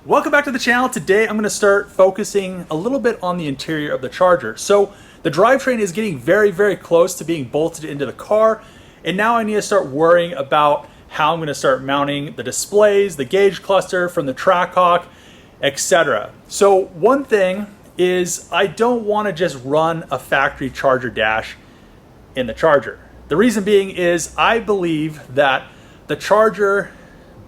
Welcome back to the channel. Today I'm going to start focusing a little bit on the interior of the Charger. So the drivetrain is getting very close to being bolted into the car, and now I need to start worrying about how I'm going to start mounting the displays, the gauge cluster from the Trackhawk, etc. So one thing is I don't want to just run a factory Charger dash in the Charger. The reason being is I believe that the Charger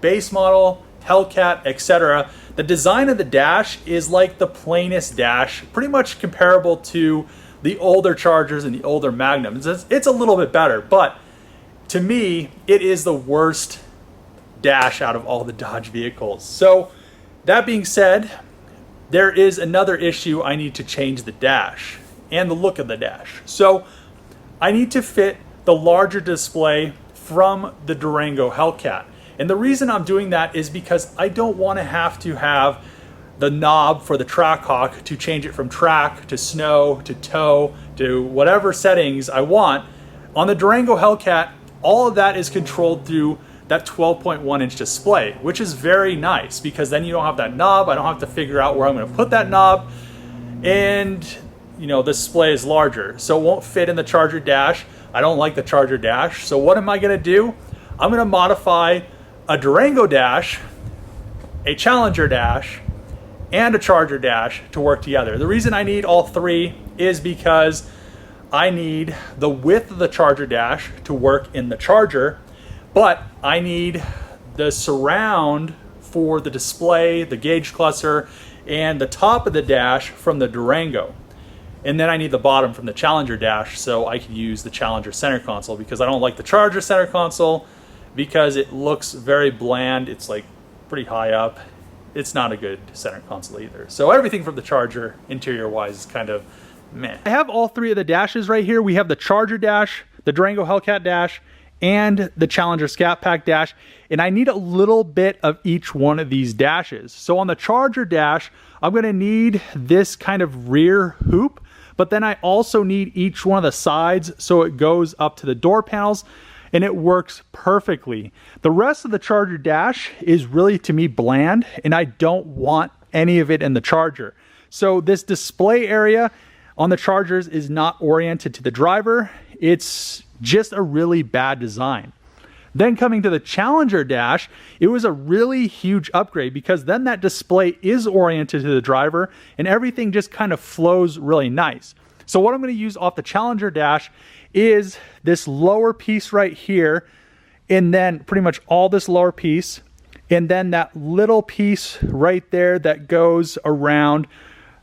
base model, Hellcat, etc., the design of the dash is like the plainest dash, pretty much comparable to the older Chargers and the older Magnums. It's a little bit better, but to me, it is the worst dash out of all the Dodge vehicles. So that being said, there is another issue. I need to change the dash and the look of the dash. So I need to fit the larger display from the Durango Hellcat. And the reason I'm doing that is because I don't want to have the knob for the Trackhawk to change it from track to snow to tow to whatever settings I want. On the Durango Hellcat, all of that is controlled through that 12.1 inch display, which is very nice because then you don't have that knob. I don't have to figure out where I'm going to put that knob. And the display is larger, so it won't fit in the Charger dash. I don't like the Charger dash. So what am I going to do? I'm going to modify a Durango dash, a Challenger dash, and a Charger dash to work together. The reason I need all three is because I need the width of the Charger dash to work in the Charger, but I need the surround for the display, the gauge cluster, and the top of the dash from the Durango. And then I need the bottom from the Challenger dash so I can use the Challenger center console, because I don't like the Charger center console because it looks very bland. It's like pretty high up. It's not a good center console either. So everything from the Charger interior wise is kind of meh. I have all three of the dashes right here. We have the Charger dash, the Durango Hellcat dash, and the Challenger Scat Pack dash. And I need a little bit of each one of these dashes. So on the Charger dash, I'm gonna need this kind of rear hoop, but then I also need each one of the sides so it goes up to the door panels, and it works perfectly. The rest of the Charger dash is really, to me, bland, and I don't want any of it in the Charger. So this display area on the Chargers is not oriented to the driver. It's just a really bad design. Then coming to the Challenger dash, it was a really huge upgrade because then that display is oriented to the driver and everything just kind of flows really nice. So what I'm going to use off the Challenger dash is this lower piece right here, and then pretty much all this lower piece, and then that little piece right there that goes around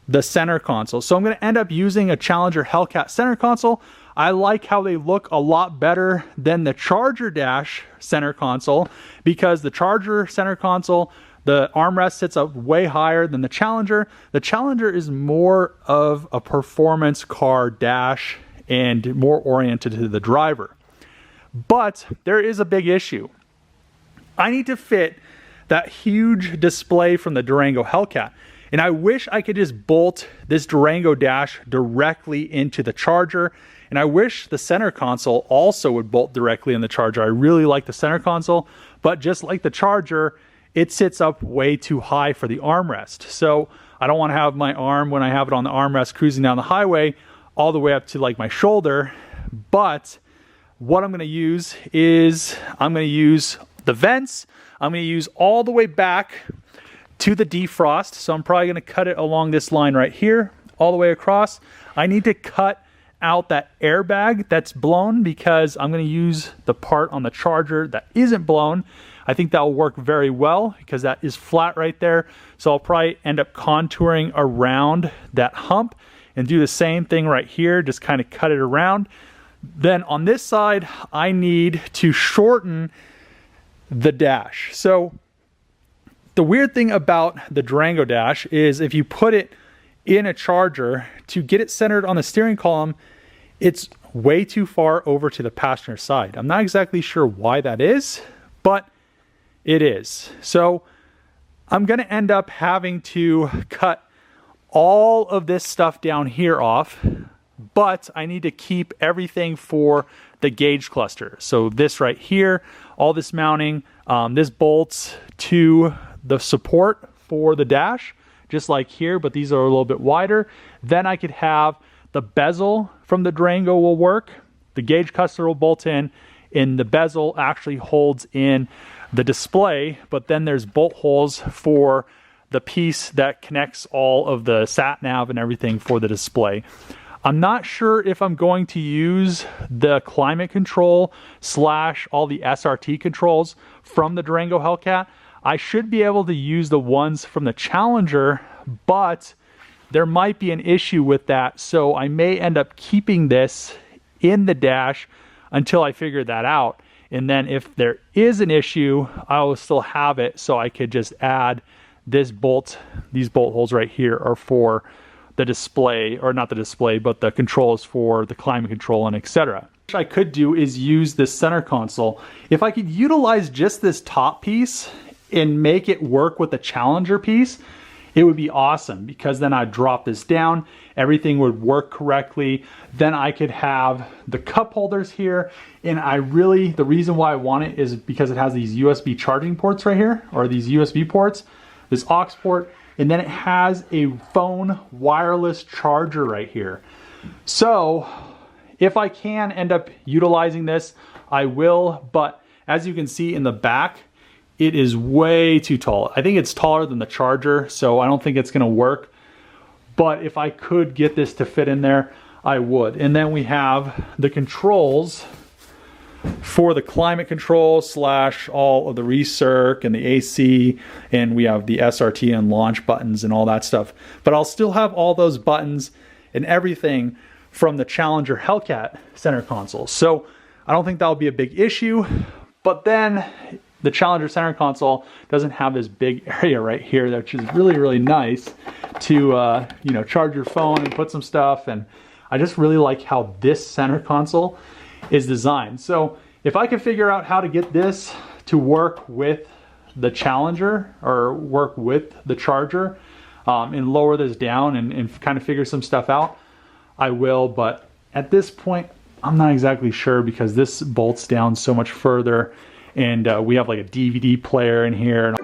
the center console. So I'm going to end up using a Challenger Hellcat center console. I like how they look a lot better than the Charger dash center console, because the Charger center console, the armrest sits up way higher than the Challenger. The Challenger is more of a performance car dash and more oriented to the driver. But there is a big issue. I need to fit that huge display from the Durango Hellcat. And I wish I could just bolt this Durango dash directly into the Charger. And I wish the center console also would bolt directly in the Charger. I really like the center console, but just like the Charger, it sits up way too high for the armrest. So I don't want to have my arm, when I have it on the armrest cruising down the highway, all the way up to like my shoulder. But what I'm going to use is I'm going to use the vents. I'm going to use all the way back to the defrost. So I'm probably going to cut it along this line right here, all the way across. I need to cut out that airbag that's blown because I'm going to use the part on the Charger that isn't blown. I think that will work very well because that is flat right there. So I'll probably end up contouring around that hump and do the same thing right here, just kind of cut it around. Then on this side, I need to shorten the dash. So the weird thing about the Durango dash is if you put it in a Charger, to get it centered on the steering column, it's way too far over to the passenger side. I'm not exactly sure why that is, but it is. So I'm going to end up having to cut all of this stuff down here off, but I need to keep everything for the gauge cluster. So this right here, all this mounting, this bolts to the support for the dash, just like here, but these are a little bit wider. Then I could have the bezel from the Durango will work. The gauge cluster will bolt in, and the bezel actually holds in the display, but then there's bolt holes for the piece that connects all of the sat nav and everything for the display. I'm not sure if I'm going to use the climate control / all the SRT controls from the Durango Hellcat. I should be able to use the ones from the Challenger, but there might be an issue with that, so I may end up keeping this in the dash until I figure that out. And then if there is an issue, I will still have it, so I could just add this bolt. These bolt holes right here are for the display, or not the display, but the controls for the climate control and etc. What I could do is use this center console. If I could utilize just this top piece and make it work with the Challenger piece, it would be awesome, because then I'd drop this down, everything would work correctly. Then I could have the cup holders here, and the reason why I want it is because it has these USB charging ports right here, or these USB ports, this aux port, and then it has a phone wireless charger right here. So if I can end up utilizing this, I will, but as you can see in the back, it is way too tall. I think it's taller than the Charger, so I don't think it's gonna work. But if I could get this to fit in there, I would. And then we have the controls for the climate control / all of the recirc and the AC, and we have the SRT and launch buttons and all that stuff. But I'll still have all those buttons and everything from the Challenger Hellcat center console. So I don't think that'll be a big issue. But then the Challenger center console doesn't have this big area right here, which is really, really nice to charge your phone and put some stuff. And I just really like how this center console is designed. So if I can figure out how to get this to work with the Challenger or work with the Charger, and lower this down and kind of figure some stuff out, I will. But at this point, I'm not exactly sure, because this bolts down so much further. And we have like a DVD player in here.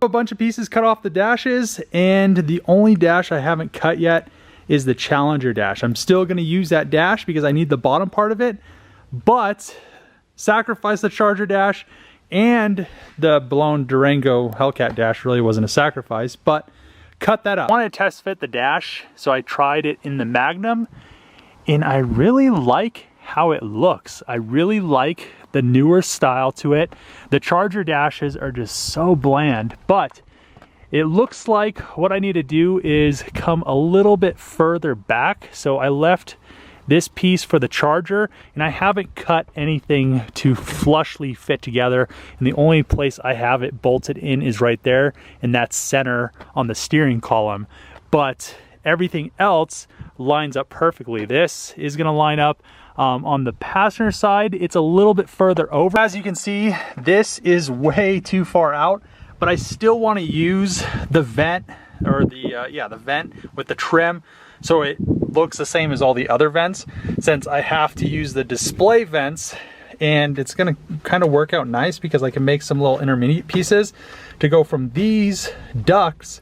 A bunch of pieces cut off the dashes, and the only dash I haven't cut yet is the Challenger dash. I'm still going to use that dash because I need the bottom part of it, but sacrifice the Charger dash, and the blown Durango Hellcat dash really wasn't a sacrifice, but cut that up. I wanted to test fit the dash, so I tried it in the Magnum, and I really like how it looks. I really like the newer style to it. The Charger dashes are just so bland, but It looks like what I need to do is come a little bit further back. So I left this piece for the charger, and I haven't cut anything to flushly fit together, and the only place I have it bolted in is right there, and that's center on the steering column. But everything else lines up perfectly. This is going to line up on the passenger side. It's a little bit further over. As you can see, this is way too far out, but I still want to use the vent, or the vent with the trim, so it looks the same as all the other vents, since I have to use the display vents. And it's gonna kind of work out nice because I can make some little intermediate pieces to go from these ducts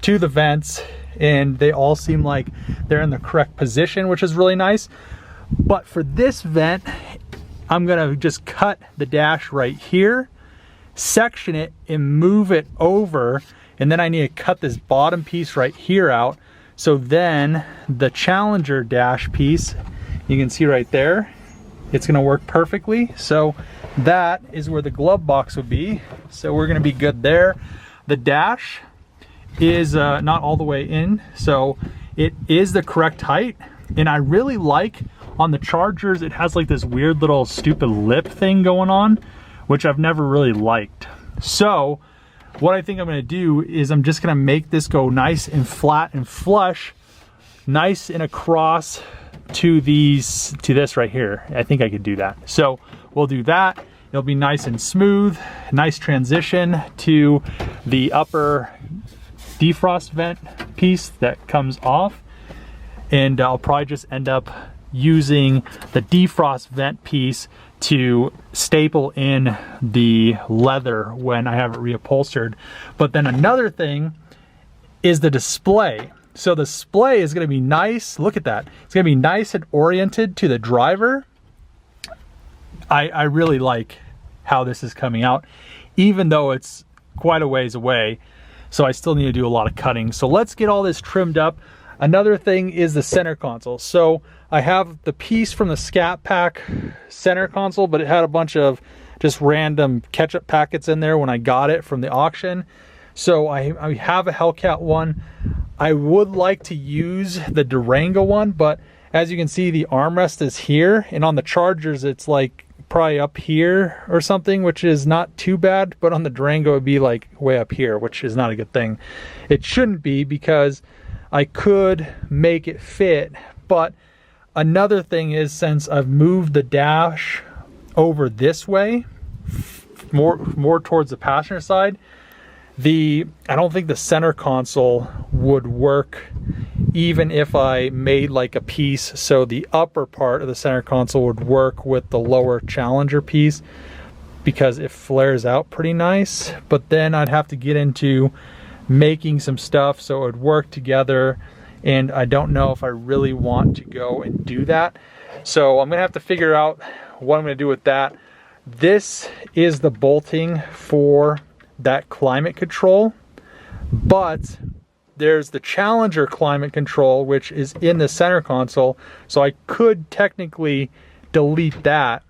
to the vents, and they all seem like they're in the correct position, which is really nice. But for this vent, I'm gonna just cut the dash right here, section it, and move it over, and then I need to cut this bottom piece right here out. So then the Challenger dash piece, you can see right there, it's gonna work perfectly. So that is where the glove box would be. So we're gonna be good there. The dash is not all the way in, so it is the correct height. And I really like on the Chargers, it has like this weird little stupid lip thing going on, which I've never really liked. So what I think I'm gonna do is I'm just gonna make this go nice and flat and flush, nice and across to this right here. I think I could do that. So we'll do that. It'll be nice and smooth, nice transition to the upper defrost vent piece that comes off. And I'll probably just end up using the defrost vent piece to staple in the leather when I have it reupholstered. But then another thing is the display. So the display is going to be nice. Look at that. It's going to be nice and oriented to the driver. I really like how this is coming out, even though it's quite a ways away. So I still need to do a lot of cutting. So let's get all this trimmed up. Another thing is the center console. So I have the piece from the Scat Pack center console, but it had a bunch of just random ketchup packets in there when I got it from the auction. So I have a Hellcat one. I would like to use the Durango one, but as you can see, the armrest is here, and on the Chargers, it's like probably up here or something, which is not too bad, but on the Durango, it'd be like way up here, which is not a good thing. It shouldn't be, because I could make it fit. But another thing is, since I've moved the dash over this way, more towards the passenger side, I don't think the center console would work even if I made like a piece. So the upper part of the center console would work with the lower Challenger piece, because it flares out pretty nice. But then I'd have to get into making some stuff so it would work together, and I don't know if I really want to go and do that. So I'm gonna have to figure out what I'm gonna do with that. This is the bolting for that climate control, but there's the Challenger climate control, which is in the center console. So I could technically delete that,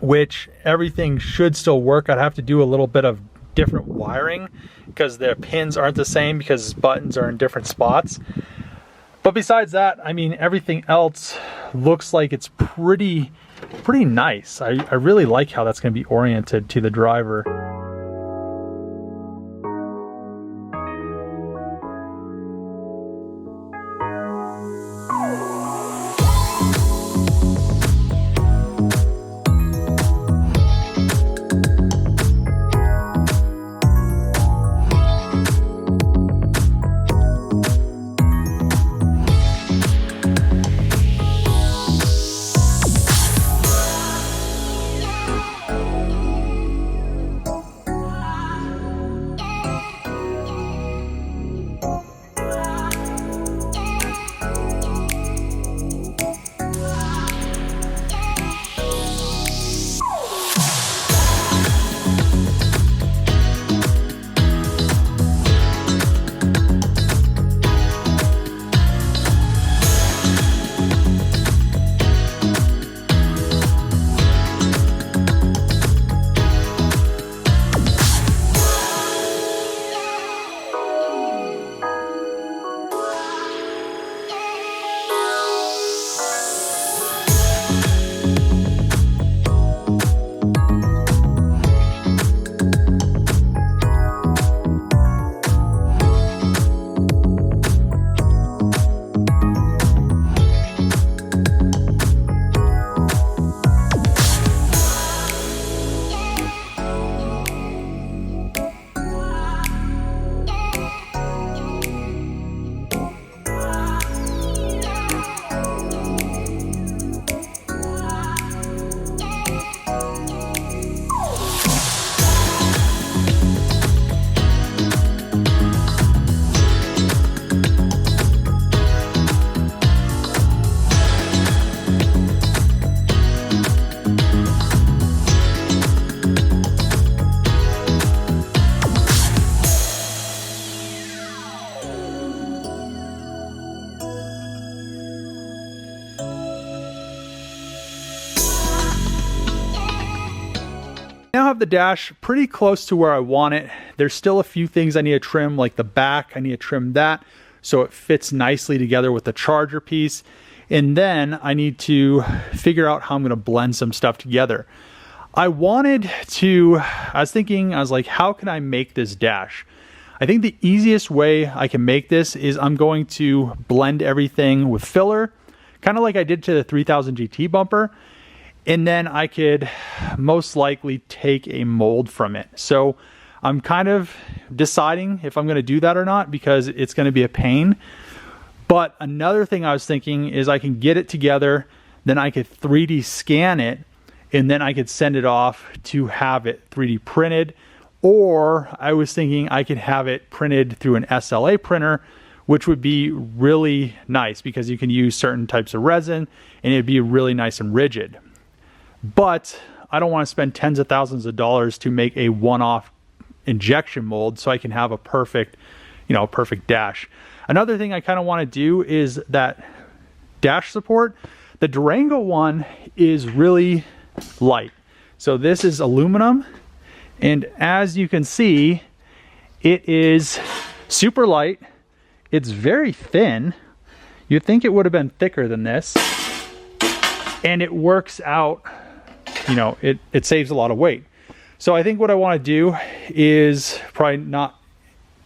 which everything should still work. I'd have to do a little bit of different wiring because the pins aren't the same, because buttons are in different spots. But besides that, I mean, everything else looks like it's pretty nice. I really like how that's going to be oriented to the driver. have the dash pretty close to where I want it. There's still a few things I need to trim, like the back. I need to trim that so it fits nicely together with the charger piece. And then I need to figure out how I'm going to blend some stuff together. I was thinking, how can I make this dash? I think the easiest way I can make this is I'm going to blend everything with filler, kind of like I did to the 3000 GT bumper. And then I could most likely take a mold from it. So I'm kind of deciding if I'm going to do that or not, because it's going to be a pain. But another thing I was thinking is I can get it together, then I could 3D scan it, and then I could send it off to have it 3D printed. Or I was thinking I could have it printed through an SLA printer, which would be really nice because you can use certain types of resin and it'd be really nice and rigid. But I don't want to spend tens of thousands of dollars to make a one-off injection mold so I can have a perfect, perfect dash. Another thing I kind of want to do is that dash support. The Durango one is really light. So this is aluminum, and as you can see, it is super light. It's very thin. You'd think it would have been thicker than this, and it works out. It saves a lot of weight. So I think what I want to do is probably not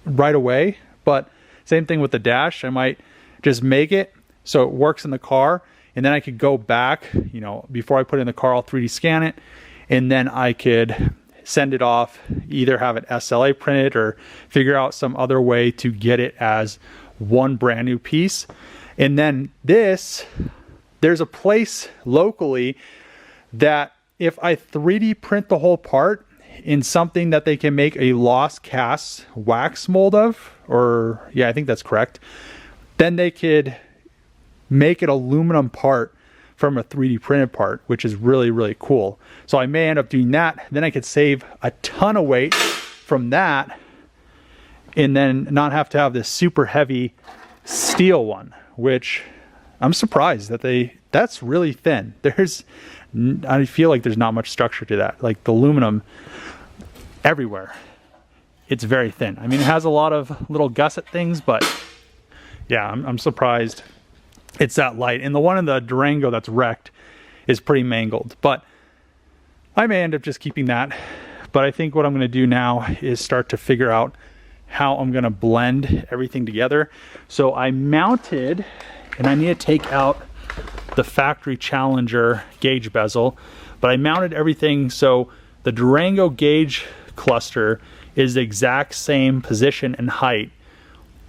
right away, but same thing with the dash. I might just make it so it works in the car, and then I could go back, before I put it in the car, I'll 3D scan it, and then I could send it off, either have it SLA printed or figure out some other way to get it as one brand new piece. And then there's a place locally that if I 3D print the whole part in something that they can make a lost cast wax mold of, or yeah, I think that's correct, then they could make an aluminum part from a 3D printed part, which is really, really cool. So I may end up doing that. Then I could save a ton of weight from that and then not have to have this super heavy steel one, which I'm surprised that's really thin. I feel like there's not much structure to that. Like the aluminum everywhere, it's very thin. I mean, it has a lot of little gusset things, but yeah, I'm surprised it's that light. And the one in the Durango that's wrecked is pretty mangled, but I may end up just keeping that. But I think what I'm going to do now is start to figure out how I'm going to blend everything together. So I mounted, and I need to take out the factory Challenger gauge bezel, but I mounted everything so the Durango gauge cluster is the exact same position and height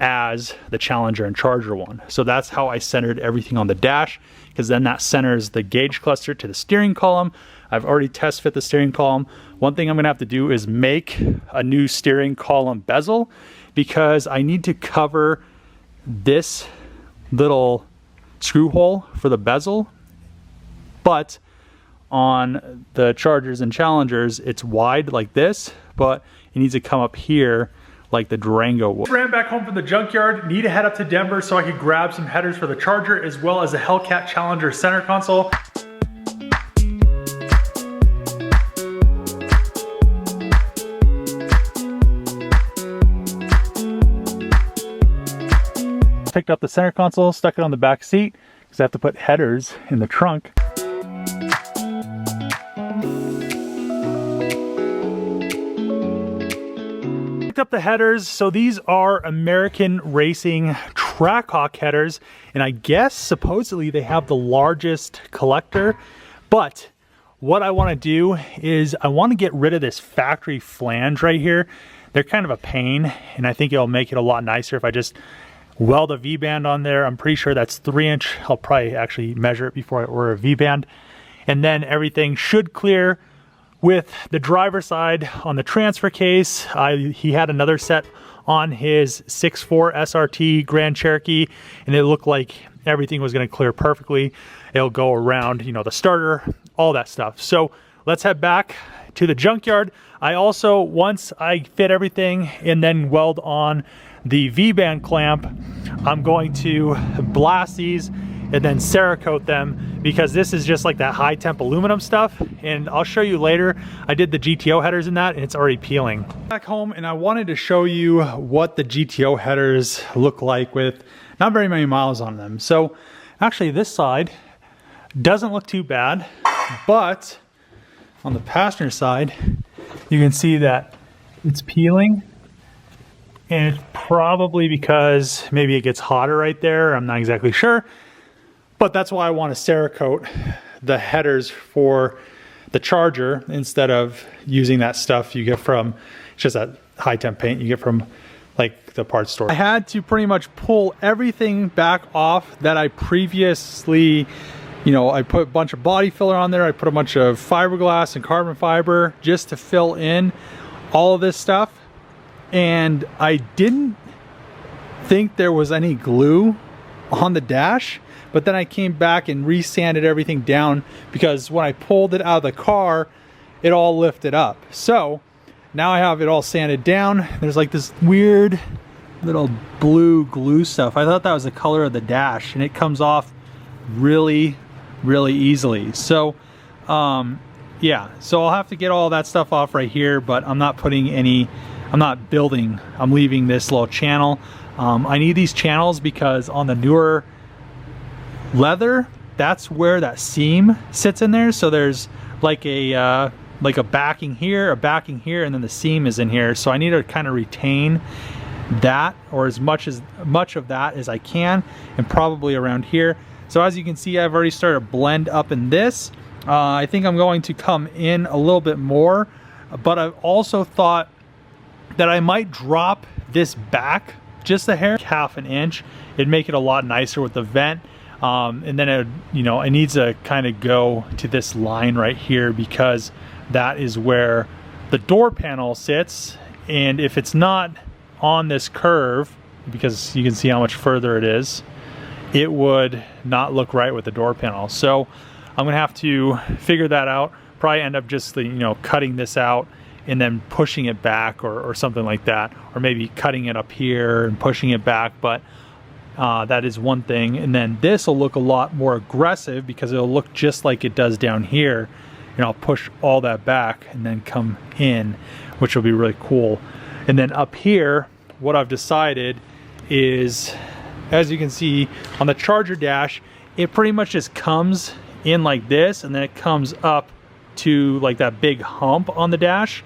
as the Challenger and Charger one. So that's how I centered everything on the dash, because then that centers the gauge cluster to the steering column. I've already test fit the steering column. One thing I'm gonna have to do is make a new steering column bezel, because I need to cover this little screw hole for the bezel, but on the Chargers and Challengers it's wide like this, but it needs to come up here like the Durango would. Ran back home from the junkyard, need to head up to Denver so I could grab some headers for the Charger as well as the Hellcat Challenger center console. Picked up the center console, stuck it on the back seat because I have to put headers in the trunk. Picked up the headers. So these are American Racing Trackhawk headers, and I guess supposedly they have the largest collector. But what I want to do is I want to get rid of this factory flange right here. They're kind of a pain, and I think it'll make it a lot nicer if I just weld a V-band on there. I'm pretty sure that's 3-inch. I'll probably actually measure it before I order a V-band. And then everything should clear. With the driver's side on the transfer case, he had another set on his 6.4 SRT Grand Cherokee, and it looked like everything was going to clear perfectly. It'll go around, the starter, all that stuff. So let's head back to the junkyard. I also, once I fit everything and then weld on the V-band clamp, I'm going to blast these and then Cerakote them, because this is just like that high temp aluminum stuff. And I'll show you later, I did the GTO headers in that and it's already peeling. Back home, and I wanted to show you what the GTO headers look like with not very many miles on them. So actually this side doesn't look too bad, but on the passenger side, you can see that it's peeling. And it's probably because maybe it gets hotter right there. I'm not exactly sure. But that's why I want to Cerakote the headers for the Charger instead of using that stuff you get from, it's just that high temp paint you get from like the parts store. I had to pretty much pull everything back off that I previously, you know, I put a bunch of body filler on there. I put a bunch of fiberglass and carbon fiber just to fill in all of this stuff. And I didn't think there was any glue on the dash, but then I came back and re-sanded everything down, because when I pulled it out of the car, it all lifted up. So now I have it all sanded down. There's like this weird little blue glue stuff. I thought that was the color of the dash, and it comes off really, really easily. So yeah, so I'll have to get all that stuff off right here, but I'm not putting any, I'm not building, I'm leaving this little channel. I need these channels because on the newer leather, that's where that seam sits in there. So there's like a backing here, and then the seam is in here. So I need to kind of retain that, or as much of that as I can, and probably around here. So as you can see, I've already started to blend up in this. I think I'm going to come in a little bit more, but I've also thought that I might drop this back just a hair, half an inch. It'd make it a lot nicer with the vent. And then it, you know, it needs to kind of go to this line right here, because that is where the door panel sits. And if it's not on this curve, because you can see how much further it is, it would not look right with the door panel. So I'm gonna have to figure that out. Probably end up just, you know, cutting this out and then pushing it back, or something like that, or maybe cutting it up here and pushing it back. But that is one thing. And then this will look a lot more aggressive because it'll look just like it does down here, and I'll push all that back and then come in, which will be really cool. And then up here, what I've decided is, as you can see on the Charger dash, it pretty much just comes in like this, and then it comes up to like that big hump on the dash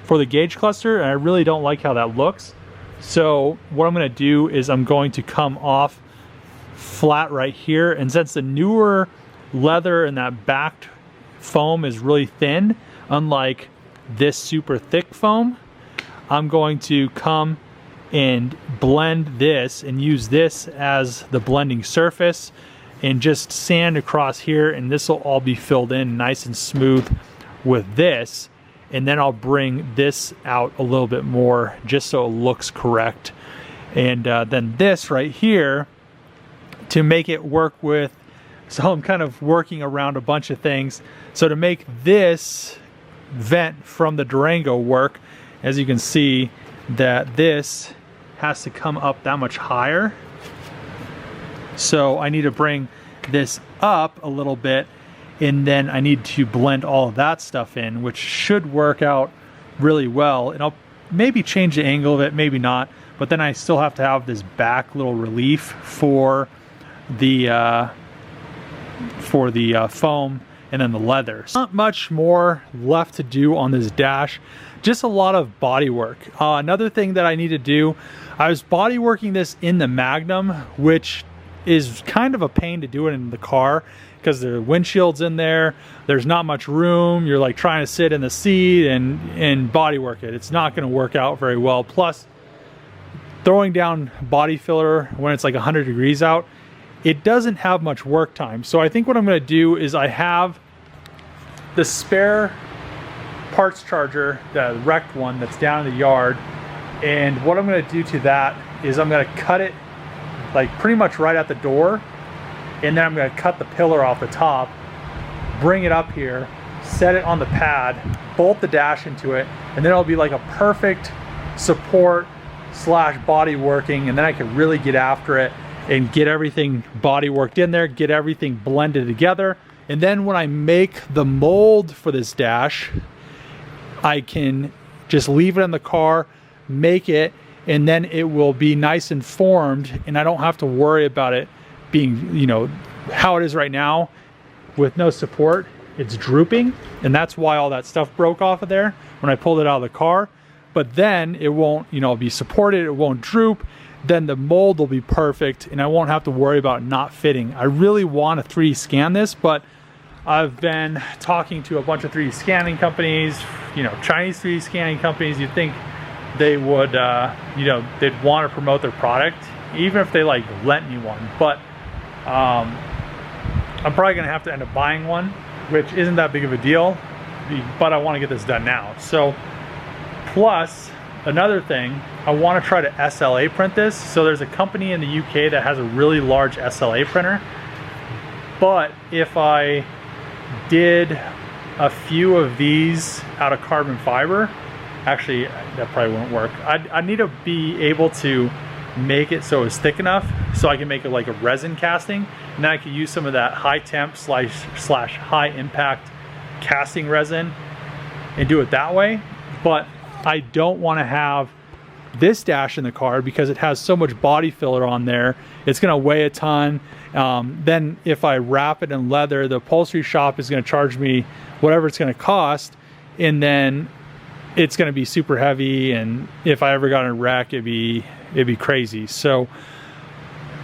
for the gauge cluster, and I really don't like how that looks. So what I'm going to do is I'm going to come off flat right here, and since the newer leather and that backed foam is really thin, unlike this super thick foam, I'm going to come and blend this and use this as the blending surface and just sand across here, and this will all be filled in nice and smooth with this. And then I'll bring this out a little bit more just so it looks correct. And then this right here, to make it work with, so I'm kind of working around a bunch of things. So to make this vent from the Durango work, as you can see, that this has to come up that much higher. So I need to bring this up a little bit, and then I need to blend all of that stuff in, which should work out really well. And I'll maybe change the angle of it, maybe not, but then I still have to have this back little relief for the foam and then the leather. So not much more left to do on this dash, just a lot of body work. Another thing that I need to do, I was body working this in the Magnum, which is kind of a pain to do it in the car because the windshield's in there, there's not much room, you're like trying to sit in the seat and body work it. It's not going to work out very well. Plus, throwing down body filler when it's like 100 degrees out, it doesn't have much work time. So I think what I'm going to do is, I have the spare parts charger, the wrecked one that's down in the yard, and what I'm going to do to that is I'm going to cut it like pretty much right at the door, and then I'm going to cut the pillar off the top, bring it up here, set it on the pad, bolt the dash into it, and then it'll be like a perfect support / body working, and then I can really get after it and get everything body worked in there, get everything blended together. And then when I make the mold for this dash, I can just leave it in the car, make it, and then it will be nice and formed, and I don't have to worry about it being, you know, how it is right now with no support. It's drooping, and that's why all that stuff broke off of there when I pulled it out of the car. But then it won't, you know, be supported, it won't droop, then the mold will be perfect, and I won't have to worry about not fitting. I really want to 3D scan this, but I've been talking to a bunch of 3D scanning companies, you know, Chinese 3D scanning companies. You'd think they would, you know, they'd want to promote their product, even if they like lent me one. But I'm probably gonna have to end up buying one, which isn't that big of a deal, but I want to get this done now. So, plus another thing, I want to try to SLA print this. So there's a company in the UK that has a really large SLA printer, but if I did a few of these out of carbon fiber, actually that probably won't work. I need to be able to make it so it's thick enough so I can make it like a resin casting, and then I can use some of that high temp slash high impact casting resin and do it that way. But I don't want to have this dash in the car because it has so much body filler on there. It's going to weigh a ton. Then if I wrap it in leather, the upholstery shop is going to charge me whatever it's going to cost, and then it's going to be super heavy, and if I ever got in a wreck, it'd be crazy. So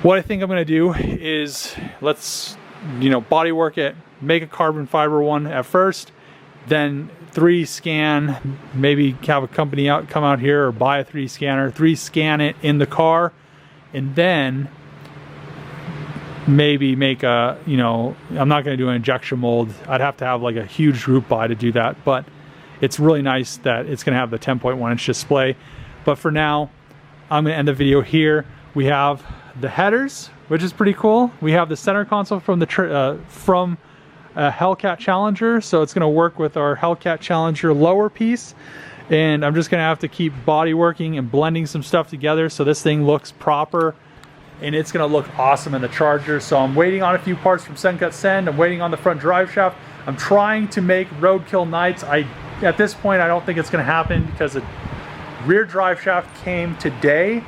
what I think I'm going to do is, let's, you know, body work it, make a carbon fiber one at first, then 3D scan, maybe have a company come out here or buy a 3D scanner, 3D scan it in the car, and then maybe make a, you know, I'm not going to do an injection mold. I'd have to have like a huge group buy to do that, but it's really nice that it's going to have the 10.1 inch display. But for now, I'm going to end the video here. We have the headers, which is pretty cool. We have the center console from the Hellcat Challenger, so it's going to work with our Hellcat Challenger lower piece, and I'm just going to have to keep body working and blending some stuff together so this thing looks proper, and it's going to look awesome in the Charger. So I'm waiting on a few parts from Sencut Send. I'm waiting on the front drive shaft. I'm trying to make roadkill nights. At this point, I don't think it's going to happen because the rear drive shaft came today,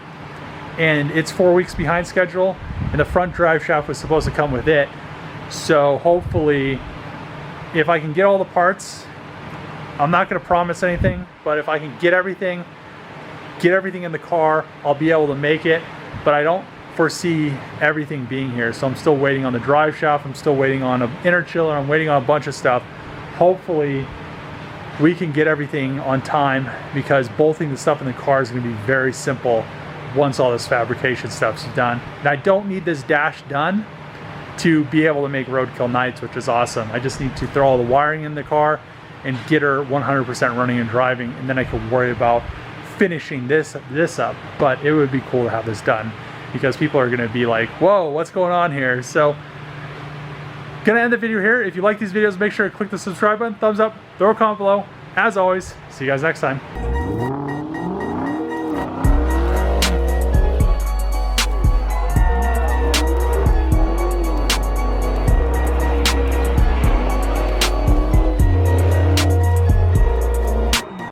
and it's 4 weeks behind schedule, and the front drive shaft was supposed to come with it. So hopefully, if I can get all the parts, I'm not going to promise anything, but if I can get everything in the car, I'll be able to make it. But I don't foresee everything being here, so I'm still waiting on the drive shaft, I'm still waiting on an inner chiller, I'm waiting on a bunch of stuff. Hopefully we can get everything on time, because bolting the stuff in the car is going to be very simple once all this fabrication stuff's done. And I don't need this dash done to be able to make roadkill nights, which is awesome. I just need to throw all the wiring in the car and get her 100% running and driving, and then I can worry about finishing this up. But it would be cool to have this done, because people are going to be like, whoa, what's going on here? So gonna end the video here. If you like these videos, make sure to click the subscribe button, thumbs up, throw a comment below. As always, see you guys next time.